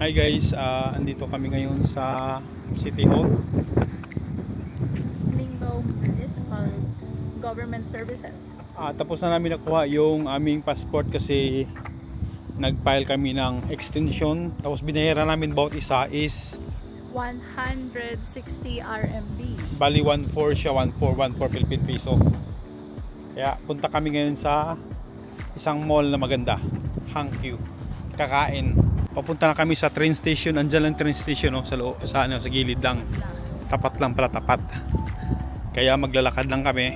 Hi guys, andito kami ngayon sa City Hall. Linggo Municipal Government Services. Tapos na namin nakuha yung aming passport kasi nag-file kami ng extension. Tapos binayaran namin bawat isa is 160 RMB. bali 1.4 siya, 1.4 Philippine Peso. Kaya punta kami ngayon sa isang mall na maganda, Hankyu. Kakain. Papunta na kami sa train station. Andiyan lang train station, no? sa gilid lang. Tapat lang pala, tapat. Kaya maglalakad lang kami.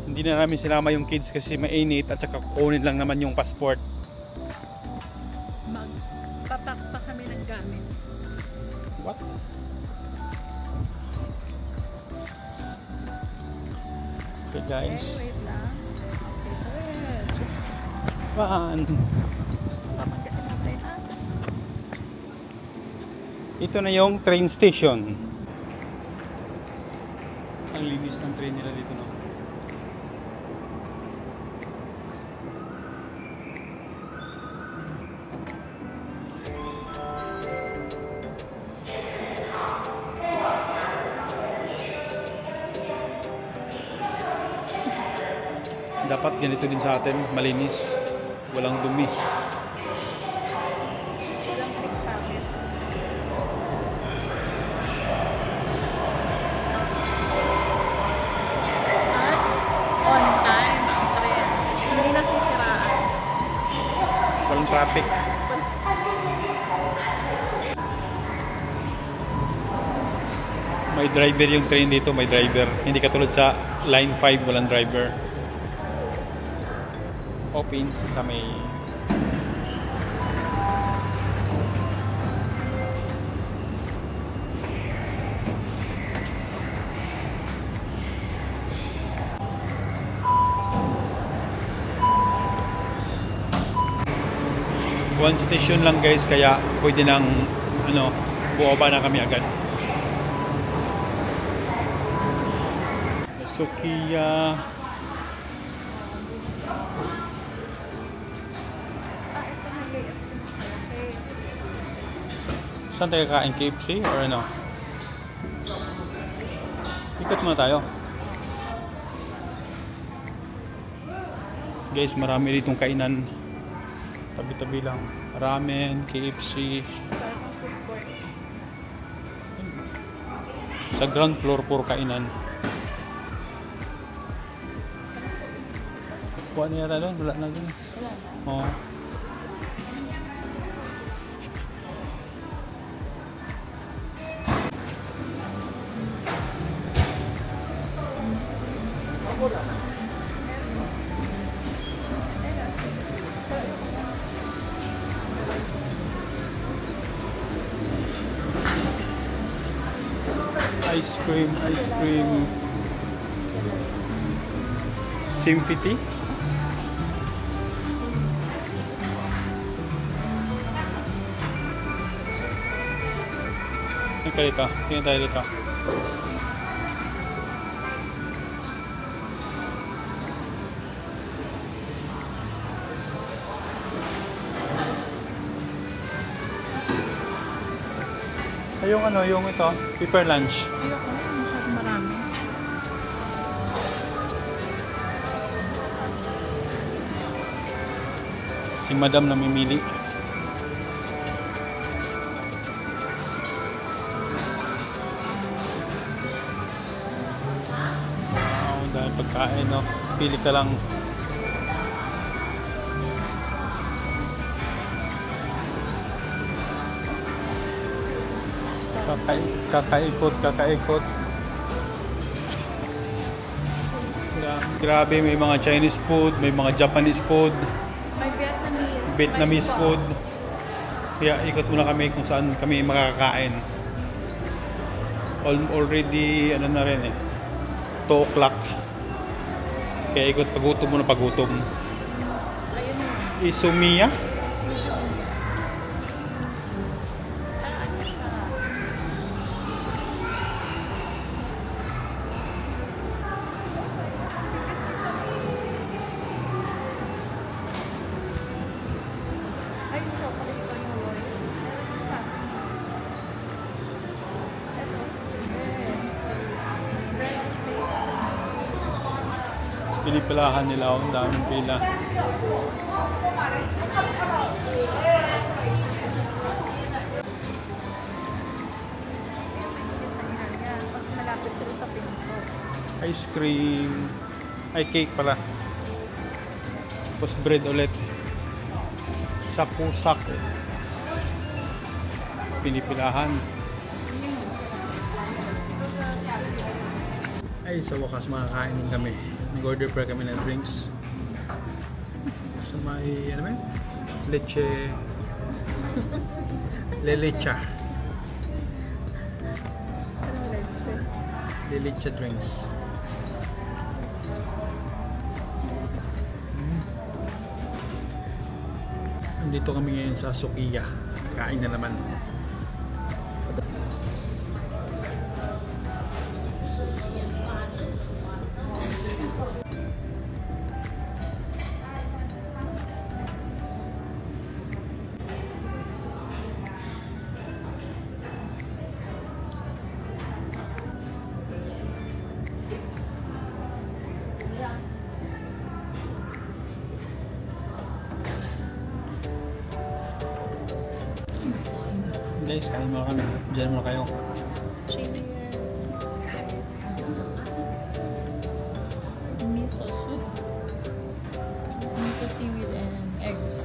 Hindi na namin sinama yung kids kasi mainit at saka kunin lang naman yung passport. Magpapak pa kami ng gamit. What? Okay guys. Okay, wait lang. Pan. Ito na yung train station. Ang linis ng train nila dito, no? Dapat ganito din sa atin, malinis, walang dumi. Walang pickpocket. At on time ang tren. Hindi nasisiraan. Walang traffic. May driver yung train dito, may driver. Hindi katulad sa line 5, walang driver. Open sa may one station lang guys, kaya pwede nang buoba na kami agad. Sukiya. Saan tayo kakain? KFC or ano? Ikot muna tayo. Guys, marami ditong kainan. Tabi-tabi lang. Ramen, KFC. Sa ground floor, puro kainan. Kuha na yata doon? Wala na doon. Oo. Ice cream. Sympathy. Tingnan tayo dito. Yung ito, pepper lunch. Ayoko na, masyadong marami. Si Madam namimili. Wow, dahil pagkain, no? Pili ka lang. Kakaikot. Grabe, may mga Chinese food, may mga Japanese food, May Vietnamese food. Kaya ikot muna kami kung saan kami makakain. Already, na rin 2 o'clock. Kaya ikot, pagutom muna, pagutom. Isumiya? Ay, chocolate ko yung Royce. Ito. French paste. Pinipilahan nila ako. Ang daming pila. Kasi malapit sila sa pinto. Ice cream. Ay, cake pala. Tapos bread ulit. Sa pusak. Pinipilahan. Ay, sa wakas makakain din kami. Nag-order pa kami ng drinks. Sa may, ano ba yun? Leche. Lelecha. Ano leche? Lelecha drinks. Nandito kami ngayon sa Sukiya. Kain na naman. Guys, kain mo kami. Diyan mo kayo. Cheers. Miso soup. Miso seaweed and eggs.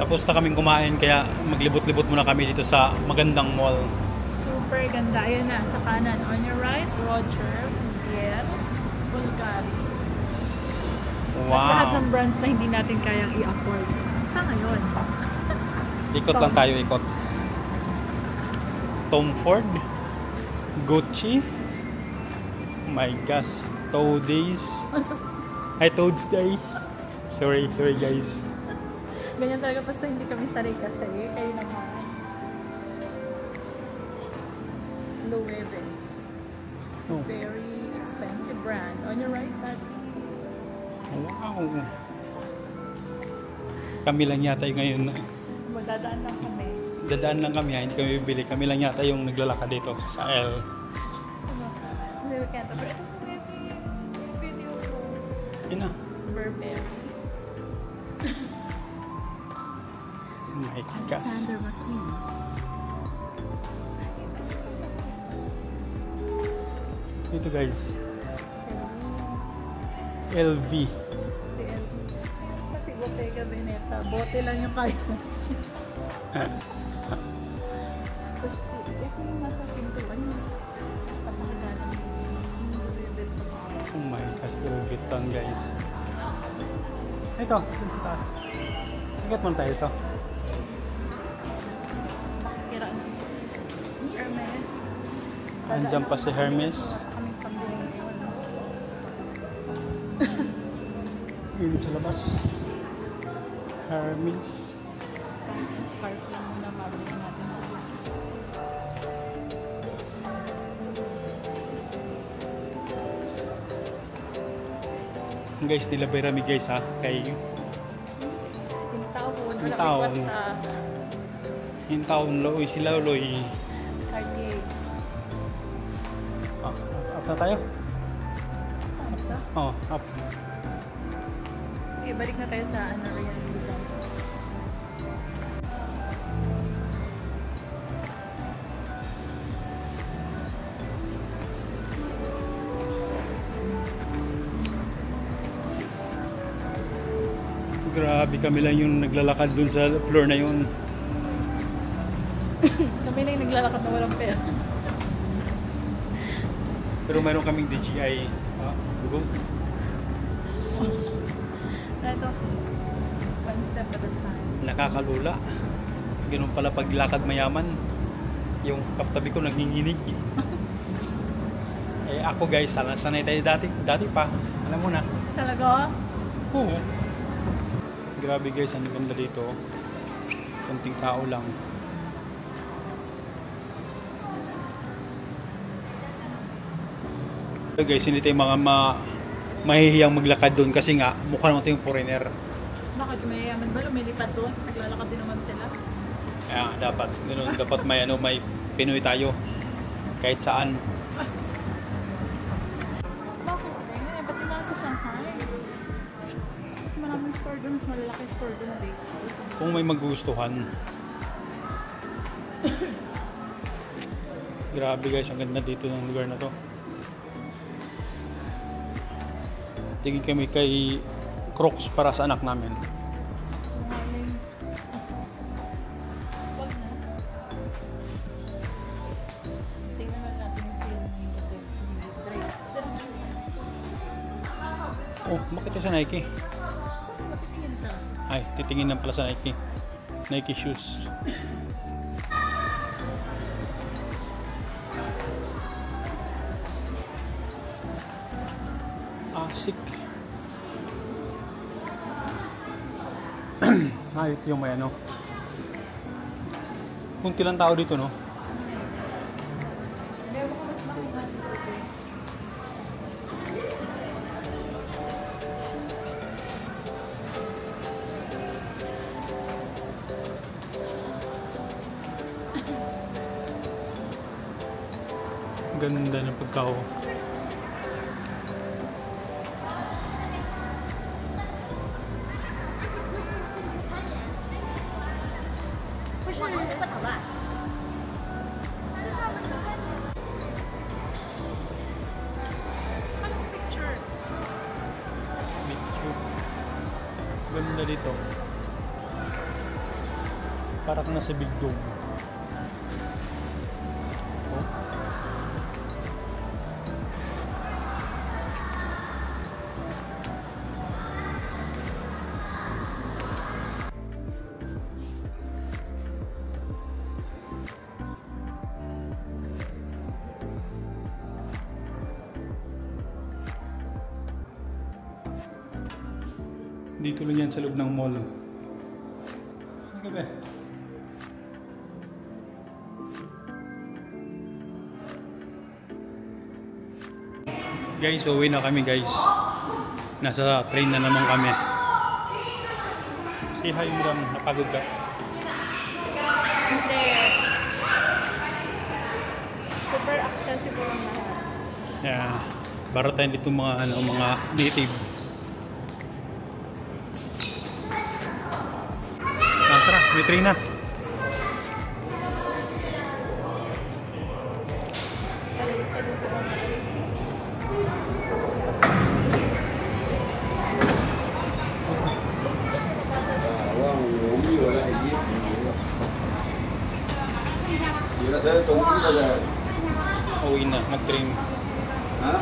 Tapos na kaming kumain kaya maglibot-libot muna kami dito sa magandang mall. Super ganda. Ayan na, sa kanan. On your right, Roger, Pierre, Bulgari. At lahat ng Wow! brands na hindi natin kayang i-afford. Sa ngayon. Ikot lang tayo, ikot. Tom Ford, Gucci, oh my gosh, Toadies. Ay, Toads Day. Sorry guys. Ganyan talaga basta hindi kami sanay kasi. Kayo naman. Loewe. Oh. Very expensive brand. On your right, Pat. Wow! Kami lang yata yung ngayon. Magdadaan lang kami. Dadaan lang kami, hindi kami bibili. Kami lang yata yung naglalakad dito sa L. Ano? Kasi we can't afford. Ito po yung video ko. Yun na. Burberry. Oh my gosh. Alexander McQueen. Ito guys. Si LV. LV. Kasi Bottega Veneta. Bote lang yung kaya. Tapos, ito yung nasa pintuan niya. Pagkakala ng Louis Vuitton. Oh my gosh, Louis Vuitton guys. Ito, dun sa taas. Ikat mo tayo ito. Kira na. Hermes. Andyan pa si Hermes. Kaming pambili. Yun sa labas. Hermes. Scarf lang muna mabili natin sa Guys, nilabay rami guys ha. Kay yung taon. Yung taon. yung taon loy sila loy. Cartier. Up na tayo? Ano ba? Oh, up. Sige, balik na tayo sa ano, Real Lugan. Grabe, kami lang yung naglalakad dun sa floor na yun. Kami na yung naglalakad na walang pera. Pero mayroon kaming DJI. Google. Ito, them at the time. Nakakalula. Ganun pala paglakad mayaman. Yung katabi ko nanginginig. Eh ako guys, sanay tayo dati pa. Alam mo na. Talaga? Oo. Grabe guys, ang ganda dito. Kunting tao lang. So guys, hindi tayo mga mahihiyang maglakad doon kasi nga mukha naman tayong foreigner. Bakit mayayaman ba? Lumilipad doon? Naglalakad din naman sila. Kaya dapat ganun, dapat may Pinoy tayo kahit saan. Bakit? Eh, ba't naman sa Shanghai? Mas maraming store doon, mas malalaki store doon dito. Kung may magugustuhan. Grabe guys, ang ganda dito ng lugar na to. Tingin kami kay Crocs para sa anak namin. Smiling. Wag na. Tingnan na natin yung film ni Drake. Oh, bakit yung sa Nike? Saan ka matitingin ka? Ay, titingin lang pala sa Nike. Nike shoes. Sick. Ito yung may ano. Kunti lang tao dito, no? Ganda ng pagkao. Picture. Ganda dito. Parang nasa Big Dome. Oh. Dito lang yan sa loob ng mall. Ano ba? Guys, uwi na kami guys. Nasa train na naman kami. Si hi mo lang, napagod ka. Hindi. Super accessible ang lahat. Yeah, baro tayo dito mga native. Tara, may train na. Balik ka dun sa mga. Uwi na, nag-train. Hả?